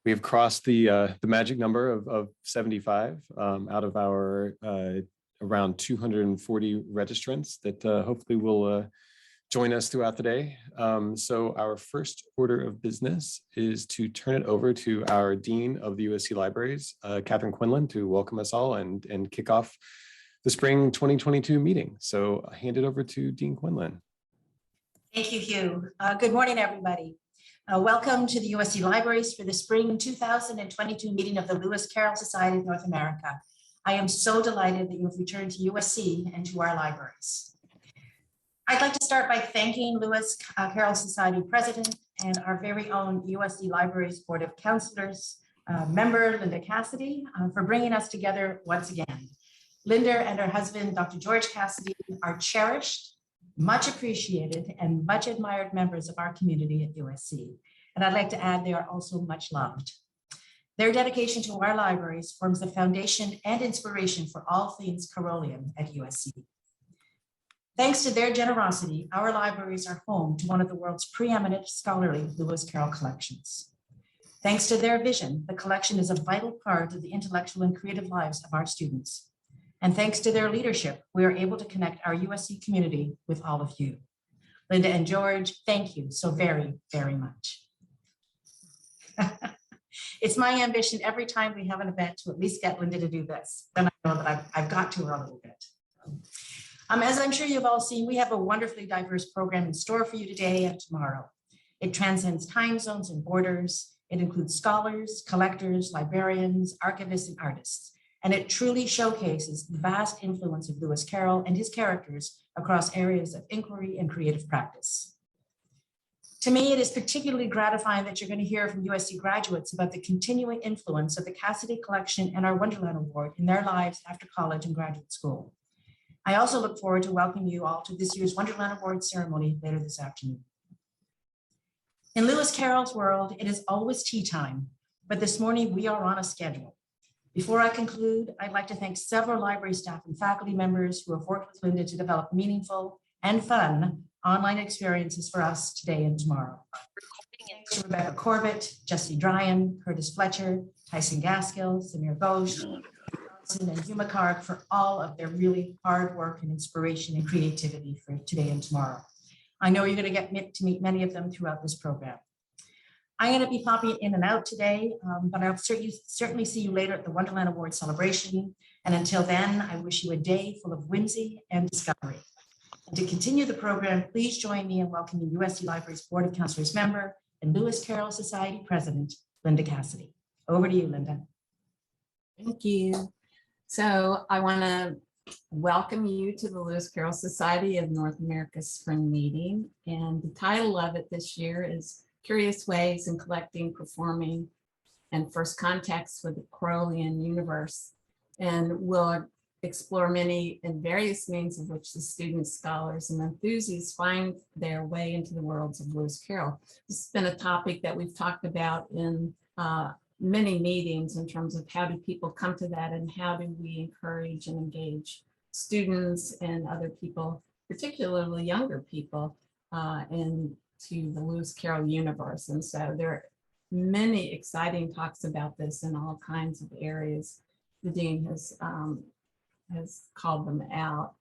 We have crossed the magic number of 75 out of our around 240 registrants that hopefully will join us throughout the day. So our first order of business is to turn it over to our Dean of the USC Libraries, Catherine Quinlan, to welcome us all and kick off the spring 2022 meeting. So I hand it over to Dean Quinlan. Thank you, Hugh. Good morning, everybody. Welcome to the USC Libraries for the spring 2022 meeting of the Lewis Carroll Society of North America. I am so delighted that you have returned to USC and to our libraries. I'd like to start by thanking Lewis Carroll Society President and our very own USC Libraries Board of Counselors member, Linda Cassady, for bringing us together once again. Linda and her husband, Dr. George Cassady, are cherished, much appreciated, and much admired members of our community at USC. And I'd like to add they are also much loved. Their dedication to our libraries forms the foundation and inspiration for all things Carrollian at USC. Thanks to their generosity, our libraries are home to one of the world's preeminent scholarly Lewis Carroll collections. Thanks to their vision, the collection is a vital part of the intellectual and creative lives of our students. And thanks to their leadership, we are able to connect our USC community with all of you. Linda and George, thank you so very, very much. It's my ambition every time we have an event to at least get Linda to do this. Then I know that I've got to her a little bit. As I'm sure you've all seen, we have a wonderfully diverse program in store for you today and tomorrow. It transcends time zones and borders. It includes scholars, collectors, librarians, archivists, and artists. And it truly showcases the vast influence of Lewis Carroll and his characters across areas of inquiry and creative practice. To me, it is particularly gratifying that you're going to hear from USC graduates about the continuing influence of the Cassady Collection and our Wonderland Award in their lives after college and graduate school. I also look forward to welcoming you all to this year's Wonderland Award ceremony later this afternoon. In Lewis Carroll's world, it is always tea time, but this morning we are on a schedule. Before I conclude, I'd like to thank several library staff and faculty members who have worked with Linda to develop meaningful and fun online experiences for us today and tomorrow. Thanks to Rebecca Corbett, Jesse Dryan, Curtis Fletcher, Tyson Gaskill, Samir Ghosh, and Hugh McHarg for all of their really hard work and inspiration and creativity for today and tomorrow. I know you're going to get to meet many of them throughout this program. I'm going to be popping in and out today, but I'll certainly see you later at the Wonderland Award celebration. And until then, I wish you a day full of whimsy and discovery. And to continue the program, please join me in welcoming USC Libraries Board of Counselors member and Lewis Carroll Society President, Linda Cassady. Over to you, Linda. Thank you. So I want to welcome you to the Lewis Carroll Society of North America's spring meeting. And the title of it this year is Curious Ways in Collecting, Performing, and First Contacts with the Carrollian Universe. And we'll explore many and various means of which the students, scholars, and enthusiasts find their way into the worlds of Lewis Carroll. This has been a topic that we've talked about in many meetings in terms of how do people come to that and how do we encourage and engage students and other people, particularly younger people, into the Lewis Carroll universe. And so there are many exciting talks about this in all kinds of areas. The dean has called them out.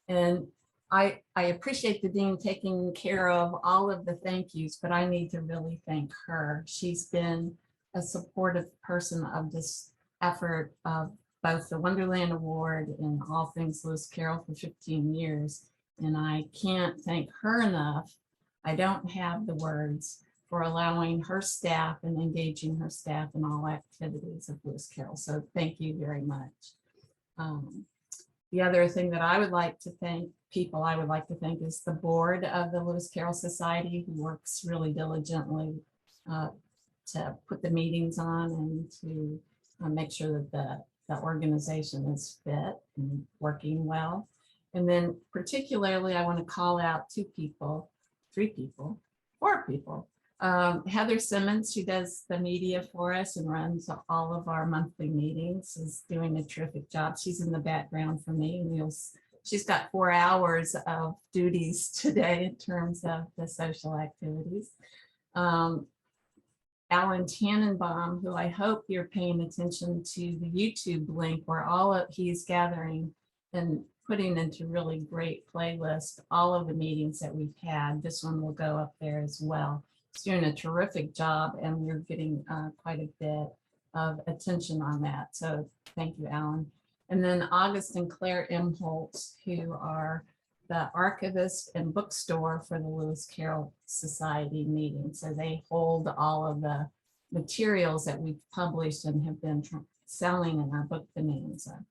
And I appreciate the dean taking care of all of the thank yous, but I need to really thank her. She's been a supportive person of this effort of both the Wonderland Award and all things Lewis Carroll for 15 years. And I can't thank her enough. I don't have the words for allowing her staff and engaging her staff in all activities of Lewis Carroll. So thank you very much. The other thing that I would like to thank is the board of the Lewis Carroll Society, who works really diligently to put the meetings on and to make sure that the organization is fit and working well. And then particularly, I want to call out four people. Heather Simmons, who does the media for us and runs all of our monthly meetings, is doing a terrific job. She's in the background for me. And she's got 4 hours of duties today in terms of the social activities. Alan Tannenbaum, who I hope you're paying attention to the YouTube link where he's gathering and putting into really great playlist all of the meetings that we've had. This one will go up there as well. He's doing a terrific job, and we're getting quite a bit of attention on that. So thank you, Alan. And then August and Claire M. Holtz, who are the archivist and bookstore for the Lewis Carroll Society meeting. So they hold all of the materials that we've published and have been selling in our book bonanza.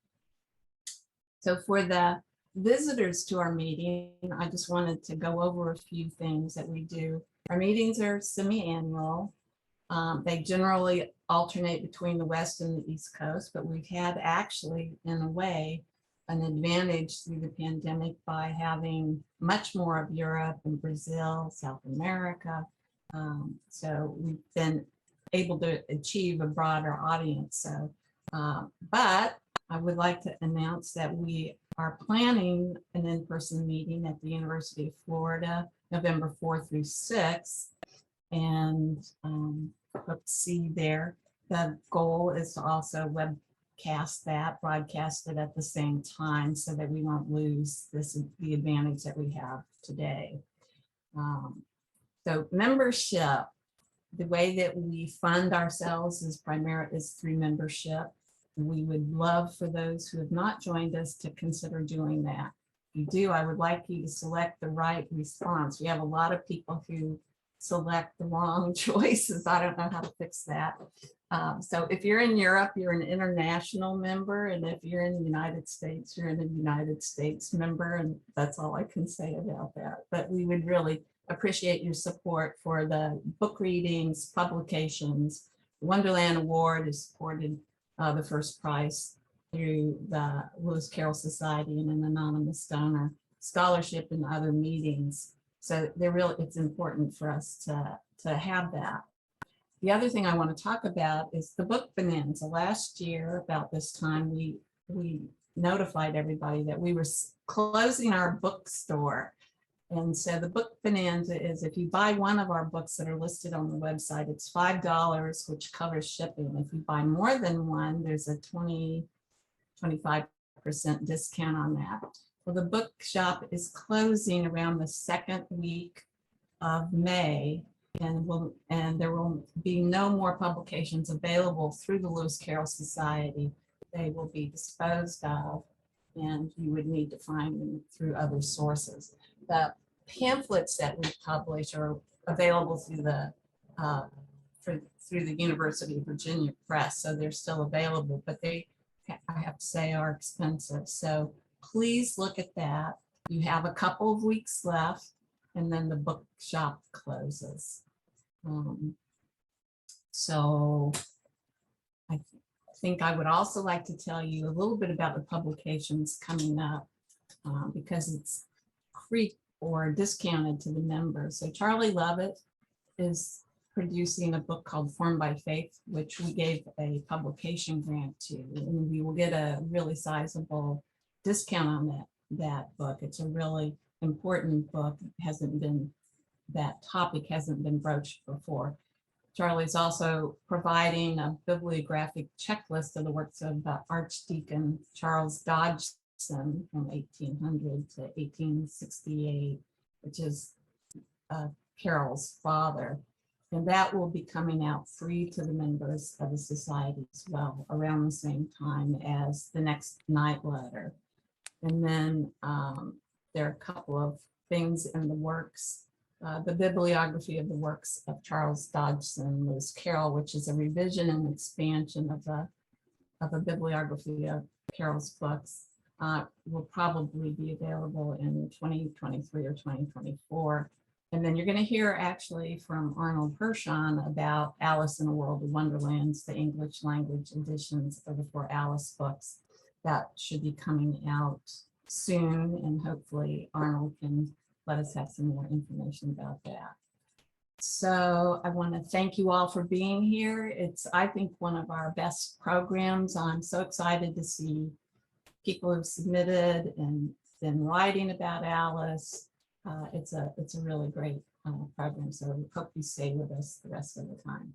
So for the visitors to our meeting, I just wanted to go over a few things that we do. Our meetings are semi-annual. They generally alternate between the West and the East Coast, but we've had actually, in a way, an advantage through the pandemic by having much more of Europe and Brazil, South America. So we've been able to achieve a broader audience. So, but I would like to announce that we are planning an in-person meeting at the University of Florida, November 4th through 6th. And hope to see you there. The goal is to also broadcast it at the same time so that we won't lose the advantage that we have today. So membership, the way that we fund ourselves is through membership. We would love for those who have not joined us to consider doing that. If you do, I would like you to select the right response. We have a lot of people who select the wrong choices. I don't know how to fix that. So if you're in Europe, you're an international member. And if you're in the United States, you're a United States member. And that's all I can say about that. But we would really appreciate your support for the book readings, publications. The Wonderland Award is supported the first prize through the Lewis Carroll Society and an anonymous donor, scholarship and other meetings. So it's important for us to have that. The other thing I want to talk about is the book bonanza. Last year, about this time, we notified everybody that we were closing our bookstore. And so the book bonanza is if you buy one of our books that are listed on the website, it's $5, which covers shipping. If you buy more than one, there's a 25% discount on that. Well, the bookshop is closing around the second week of May, and there will be no more publications available through the Lewis Carroll Society. They will be disposed of, and you would need to find them through other sources. The pamphlets that we publish are available through the University of Virginia Press, so they're still available, but they, I have to say, are expensive. So please look at that. You have a couple of weeks left, and then the bookshop closes. So I think I would also like to tell you a little bit about the publications coming up because it's free or discounted to the members. So Charlie Lovett is producing a book called Formed by Faith, which we gave a publication grant to, and we will get a really sizable discount on that book. It's a really important book. That topic hasn't been broached before. Charlie's also providing a bibliographic checklist of the works of Archdeacon Charles Dodgson from 1800 to 1868, which is Carroll's father. And that will be coming out free to the members of the society as well, around the same time as the next night letter. And then there are a couple of things in the works. The bibliography of the works of Charles Dodgson, Lewis Carroll, which is a revision and expansion of a bibliography of Carroll's books, will probably be available in 2023 or 2024. And then you're going to hear actually from Arnold Hirschon about Alice in the World of Wonderlands, the English language editions of the 4 Alice books. That should be coming out soon, and hopefully Arnold can let us have some more information about that. So I want to thank you all for being here. It's, I think, one of our best programs. I'm so excited to see people who've submitted and been writing about Alice. It's a really great program. So we hope you stay with us the rest of the time.